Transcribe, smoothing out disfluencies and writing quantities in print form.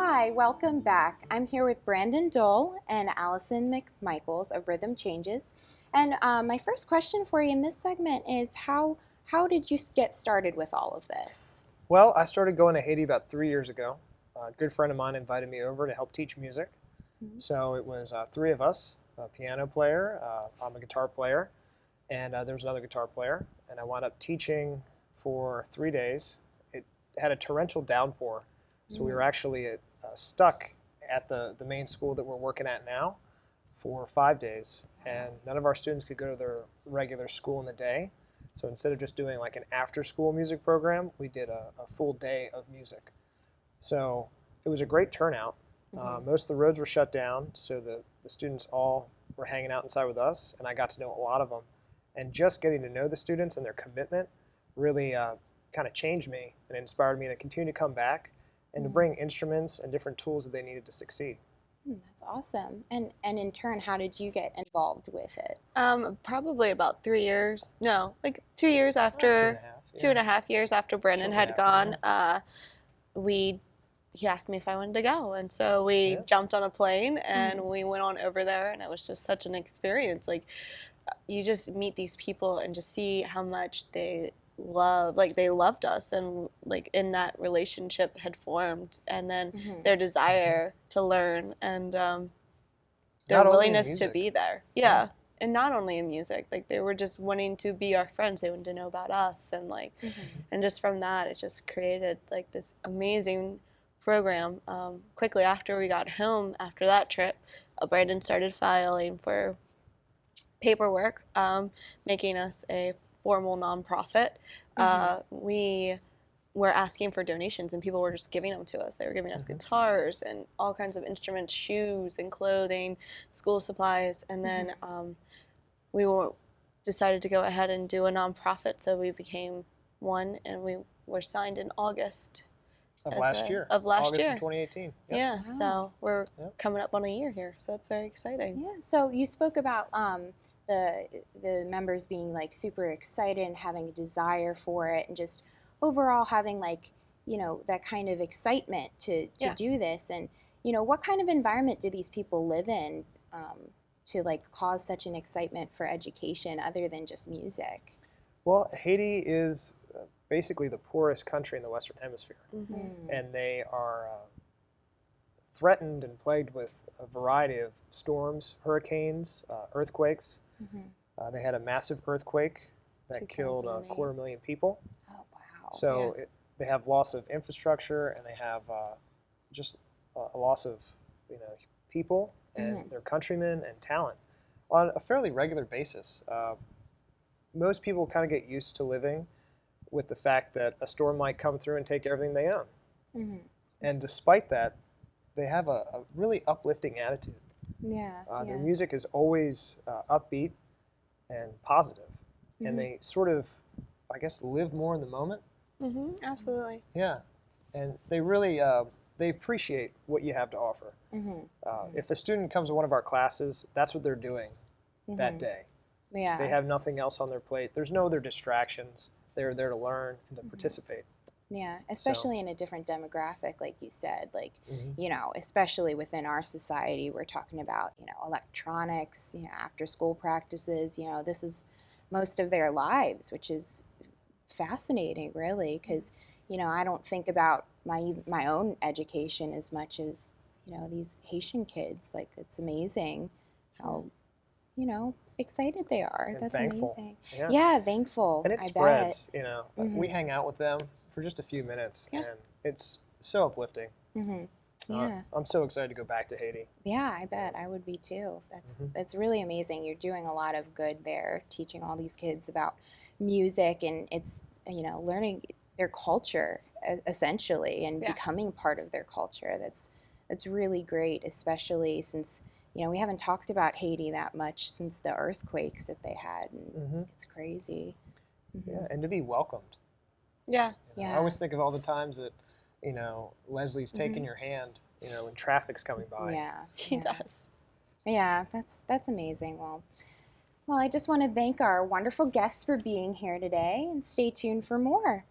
Hi, welcome back. I'm here with Brandon Dull and Allison McMichaels of Rhythm Changes. And my first question for you in this segment is how did you get started with all of this? Well, I started going to Haiti about 3 years ago. A good friend of mine invited me over to help teach music. Mhm. So it was three of us, a piano player, I'm a guitar player, and there was another guitar player. And I wound up teaching for 3 days. It had a torrential downpour, so we were actually stuck at the main school that we're working at now for 5 days. And none of our students could go to their regular school in the day. So instead of just doing like an after-school music program, we did a full day of music. So it was a great turnout. Most of the roads were shut down, so the students all were hanging out inside with us, and I got to know a lot of them. And just getting to know the students and their commitment really kind of changed me and inspired me to continue to come back and to bring instruments and different tools that they needed to succeed. That's awesome. And in turn, how did you get involved with it? Probably about 3 years. No, like 2 years after, Two and a half, 2.5 years after Brandon Something had happened, gone. He asked me if I wanted to go, and so we Yeah. jumped on a plane and we went on over there, and it was just such an experience. Like, you just meet these people and just see how much they loved us, and like in that relationship had formed, and then their desire to learn and their Not only in willingness to music. be there. Yeah. And not only in music, like they were just wanting to be our friends. They wanted to know about us, and like, and just from that, it just created like this amazing program. Quickly after we got home after that trip, Brandon started filing for paperwork, making us a formal nonprofit. We were asking for donations, and people were just giving them to us. They were giving us guitars and all kinds of instruments, shoes and clothing, school supplies, and then we decided to go ahead and do a nonprofit. So we became one, and we were signed in August Of last year. August of 2018. Yep. Yeah, Wow. so we're Yep. coming up on a year here, so that's very exciting. Yeah, so you spoke about the members being like super excited and having a desire for it, and just overall having like that kind of excitement to Yeah. do this. And what kind of environment do these people live in to like cause such an excitement for education other than just music? Well, Haiti is basically the poorest country in the Western Hemisphere, and they are threatened and plagued with a variety of storms, hurricanes, earthquakes. They had a massive earthquake that killed 2008. 250,000 people. Oh wow. So they have loss of infrastructure, and they have just a loss of people and their countrymen and talent on a fairly regular basis. Most people kind of get used to living with the fact that a storm might come through and take everything they own. And despite that, they have a really uplifting attitude. Their music is always upbeat and positive, and they sort of, I guess, live more in the moment. Absolutely. Yeah, and they really they appreciate what you have to offer. If a student comes to one of our classes, that's what they're doing that day. Yeah. They have nothing else on their plate. There's no other distractions. They're there to learn and to participate. Yeah, especially in a different demographic, like you said, like, especially within our society, we're talking about, electronics, after school practices, this is most of their lives, which is fascinating, really, because, I don't think about my own education as much as, these Haitian kids. Like, it's amazing how, excited they are. And That's thankful. amazing. Yeah. Yeah, thankful. And it I spreads, bet. We hang out with them for just a few minutes, and it's so uplifting. Yeah. I'm so excited to go back to Haiti. Yeah, I bet I would be too. That's really amazing. You're doing a lot of good there, teaching all these kids about music, and it's learning their culture essentially, and becoming part of their culture. That's really great, especially since we haven't talked about Haiti that much since the earthquakes that they had, and it's crazy. Yeah, and to be welcomed. Yeah. Yeah. I always think of all the times that Leslie's taking your hand, when traffic's coming by. Yeah, He does. Yeah, that's amazing. Well, I just want to thank our wonderful guests for being here today, and stay tuned for more.